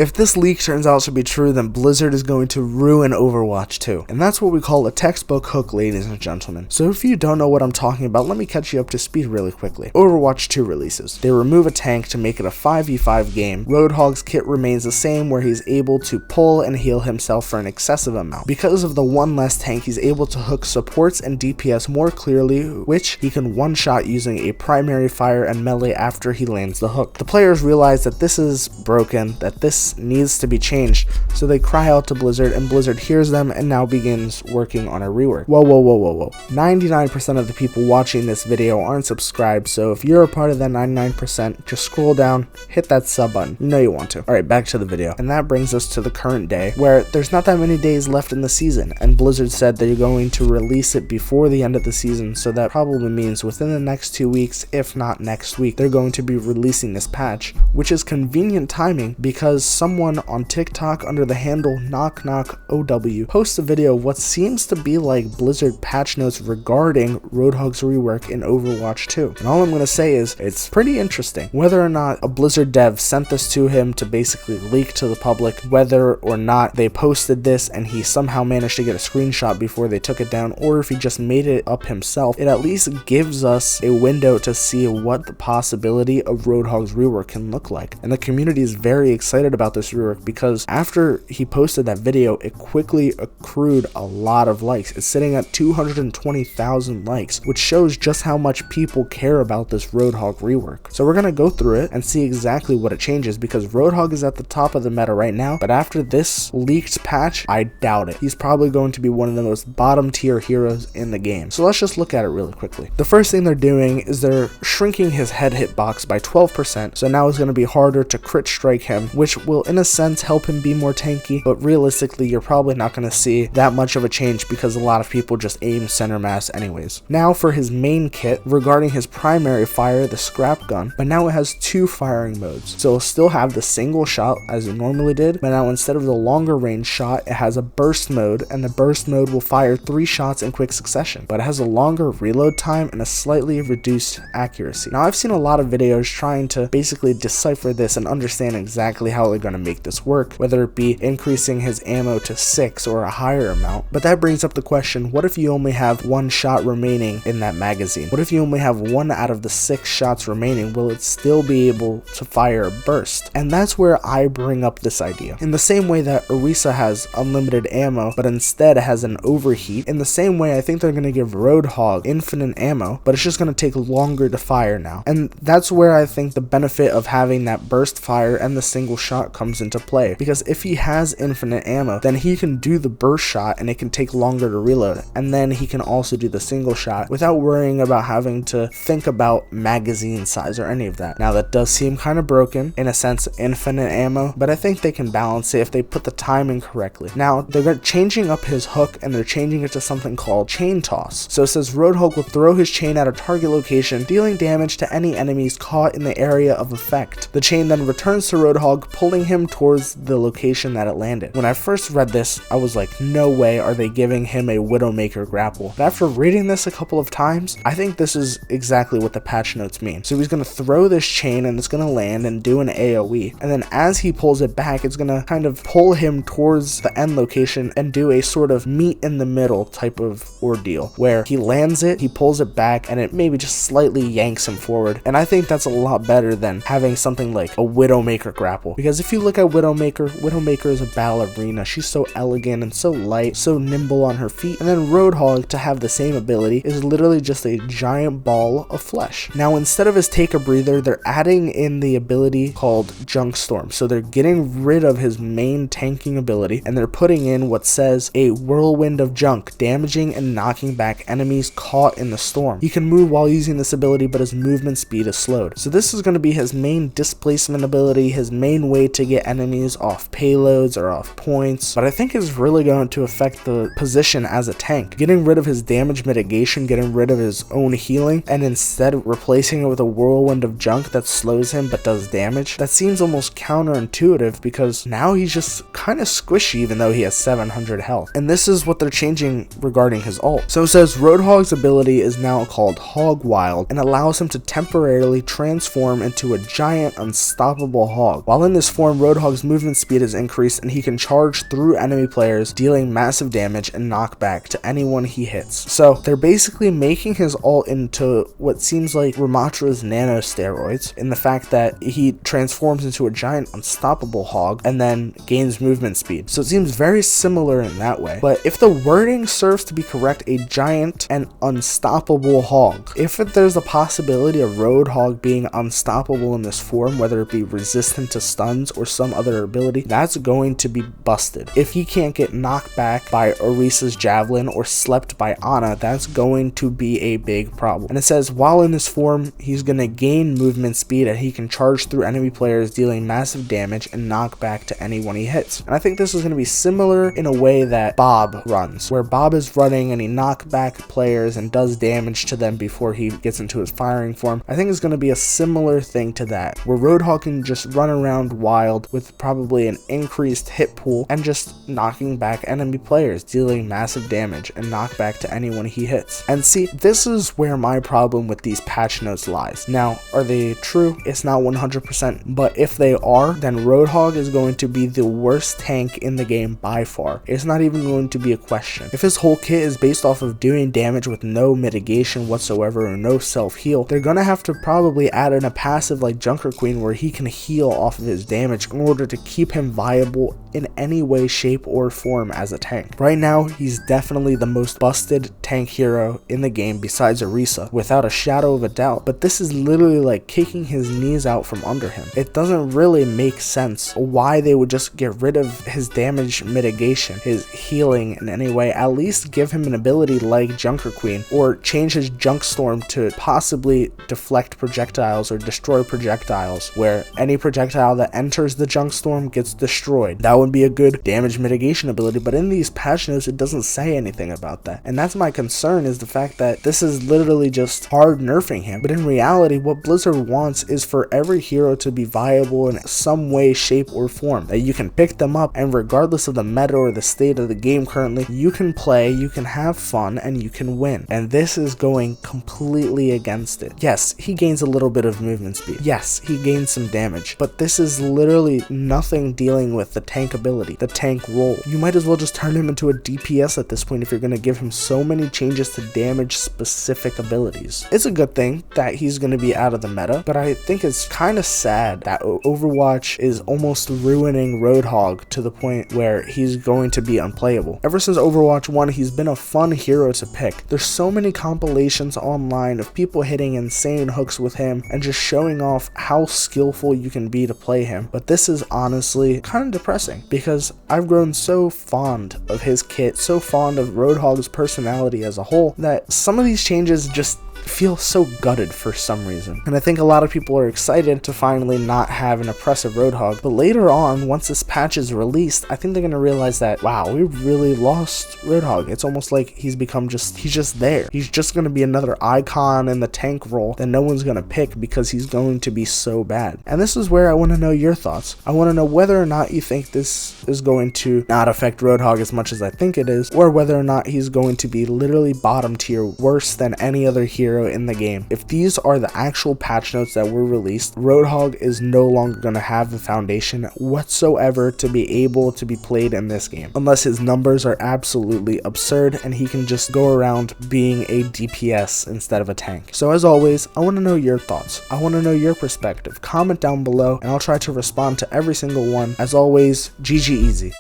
If this leak turns out to be true, then Blizzard is going to ruin Overwatch 2. And that's what we call a textbook hook, ladies and gentlemen. So if you don't know what I'm talking about, let me catch you up to speed really quickly. Overwatch 2 releases. They remove a tank to make it a 5v5 game. Roadhog's kit remains the same, where he's able to pull and heal himself for an excessive amount. Because of the one less tank, he's able to hook supports and DPS more clearly, which he can one-shot using a primary fire and melee after he lands the hook. The players realize that this is broken, that this needs to be changed, so they cry out to Blizzard, and Blizzard hears them and now begins working on a rework. Whoa. 99% of the people watching this video aren't subscribed, so if you're a part of that 99%, just scroll down, hit that sub button. You know you want to. Alright, back to the video. And that brings us to the current day, where there's not that many days left in the season, and Blizzard said they're going to release it before the end of the season, so that probably means within the next 2 weeks, if not next week, they're going to be releasing this patch, which is convenient timing because someone on TikTok under the handle KnockKnockOW posts a video of what seems to be like Blizzard patch notes regarding Roadhog's rework in Overwatch 2. And all I'm going to say is, it's pretty interesting. Whether or not a Blizzard dev sent this to him to basically leak to the public, whether or not they posted this and he somehow managed to get a screenshot before they took it down, or if he just made it up himself, it at least gives us a window to see what the possibility of Roadhog's rework can look like. And the community is very excited about this rework because after he posted that video, it quickly accrued a lot of likes. It's sitting at 220,000 likes, which shows just how much people care about this Roadhog rework. So we're going to go through it and see exactly what it changes, because Roadhog is at the top of the meta right now, but after this leaked patch, I doubt it. He's probably going to be one of the most bottom tier heroes in the game. So let's just look at it really quickly. The first thing they're doing is they're shrinking his head hitbox by 12%, so now it's going to be harder to crit strike him, which will in a sense help him be more tanky, but realistically you're probably not going to see that much of a change because a lot of people just aim center mass anyways. Now for his main kit, regarding his primary fire, the scrap gun, but now it has 2 firing modes. So it'll still have the single shot as it normally did, but now instead of the longer range shot, it has a burst mode, and the burst mode will fire 3 shots in quick succession, but it has a longer reload time and a slightly reduced accuracy. Now I've seen a lot of videos trying to basically decipher this and understand exactly how they're going to make this work, whether it be increasing his ammo to 6 or a higher amount. But that brings up the question, what if you only have 1 shot remaining in that magazine? What if you only have 1 out of the 6 shots remaining? Will it still be able to fire a burst? And that's where I bring up this idea. In the same way that Orisa has unlimited ammo, but instead has an overheat, in the same way I think they're going to give Roadhog infinite ammo, but it's just going to take longer to fire now. And that's where I think the benefit of having that burst fire and the single shot comes into play, because if he has infinite ammo, then he can do the burst shot and it can take longer to reload, and then he can also do the single shot without worrying about having to think about magazine size or any of that. Now that does seem kind of broken, in a sense infinite ammo, but I think they can balance it if they put the timing correctly. Now they're changing up his hook and they're changing it to something called chain toss. So it says Roadhog will throw his chain at a target location, dealing damage to any enemies caught in the area of effect. The chain then returns to Roadhog, pulling him towards the location that it landed. When I first read this, I was like, no way are they giving him a Widowmaker grapple. But after reading this a couple of times, I think this is exactly what the patch notes mean. So he's going to throw this chain and it's going to land and do an AoE, and then as he pulls it back, it's going to kind of pull him towards the end location and do a sort of meet in the middle type of ordeal, where he lands it, he pulls it back, and it maybe just slightly yanks him forward. And I think that's a lot better than having something like a Widowmaker grapple, because if you look at Widowmaker is a ballerina. She's so elegant and so light, so nimble on her feet, and then Roadhog, to have the same ability, is literally just a giant ball of flesh. Now instead of his take a breather, they're adding in the ability called Junkstorm. So they're getting rid of his main tanking ability and they're putting in what says a whirlwind of junk, damaging and knocking back enemies caught in the storm. He can move while using this ability, but his movement speed is slowed. So this is going to be his main displacement ability, his main way to get enemies off payloads or off points, but I think it's really going to affect the position as a tank. Getting rid of his damage mitigation, getting rid of his own healing, and instead replacing it with a whirlwind of junk that slows him but does damage, that seems almost counterintuitive, because now he's just kind of squishy even though he has 700 health. And this is what they're changing regarding his ult. So it says Roadhog's ability is now called Hog Wil and allows him to temporarily transform into a giant unstoppable hog. While in this form, form, Roadhog's movement speed is increased and he can charge through enemy players, dealing massive damage and knockback to anyone he hits. So they're basically making his ult into what seems like Ramatra's nano steroids, in the fact that he transforms into a giant unstoppable hog and then gains movement speed. So it seems very similar in that way. But if the wording serves to be correct, a giant and unstoppable hog, if there's a possibility of Roadhog being unstoppable in this form, whether it be resistant to stuns or some other ability, that's going to be busted. If he can't get knocked back by Orisa's javelin or slept by Ana, that's going to be a big problem. And it says while in this form, he's going to gain movement speed and he can charge through enemy players, dealing massive damage and knock back to anyone he hits. And I think this is going to be similar in a way that Bob runs, where Bob is running and he knocks back players and does damage to them before he gets into his firing form. I think it's going to be a similar thing to that, where Roadhog can just run around wild with probably an increased hit pool and just knocking back enemy players, dealing massive damage and knock back to anyone he hits. And see, this is where my problem with these patch notes lies. Now, are they true? It's not 100%, but if they are, then Roadhog is going to be the worst tank in the game by far. It's not even going to be a question. If his whole kit is based off of doing damage with no mitigation whatsoever or no self-heal, they're gonna have to probably add in a passive like Junker Queen where he can heal off of his damage in order to keep him viable in any way, shape, or form as a tank. Right now, he's definitely the most busted tank hero in the game besides Orisa, without a shadow of a doubt, but this is literally like kicking his knees out from under him. It doesn't really make sense why they would just get rid of his damage mitigation, his healing in any way. At least give him an ability like Junker Queen, or change his Junkstorm to possibly deflect projectiles or destroy projectiles, where any projectile that enters the Junkstorm gets destroyed. That would be a good damage mitigation ability, but in these patch notes it doesn't say anything about that. And that's my concern, is the fact that this is literally just hard nerfing him. But in reality, what Blizzard wants is for every hero to be viable in some way, shape, or form, that you can pick them up and regardless of the meta or the state of the game currently, you can play, you can have fun, and you can win. And this is going completely against it. Yes, he gains a little bit of movement speed. Yes, he gains some damage, but this is literally nothing dealing with the tank ability, the tank role. You might as well just turn him into a DPS at this point if you're going to give him so many changes to damage specific abilities. It's a good thing that he's going to be out of the meta, but I think it's kind of sad that Overwatch is almost ruining Roadhog to the point where he's going to be unplayable. Ever since Overwatch 1, he's been a fun hero to pick. There's so many compilations online of people hitting insane hooks with him and just showing off how skillful you can be to play him, but this is honestly kind of depressing because I've grown so fond of his kit, so fond of Roadhog's personality as a whole, that some of these changes just feel so gutted for some reason. And I think a lot of people are excited to finally not have an oppressive Roadhog, but later on, once this patch is released, I think they're going to realize that, wow, we really lost Roadhog. It's almost like he's just there. He's just going to be another icon in the tank role that no one's going to pick because he's going to be so bad. And this is where I want to know your thoughts. I want to know whether or not you think this is going to not affect Roadhog as much as I think it is, or whether or not he's going to be literally bottom tier, worse than any other hero in the game. If these are the actual patch notes that were released, Roadhog is no longer going to have the foundation whatsoever to be able to be played in this game, unless his numbers are absolutely absurd and he can just go around being a DPS instead of a tank. So as always, I want to know your thoughts. I want to know your perspective. Comment down below and I'll try to respond to every single one. As always, GG easy.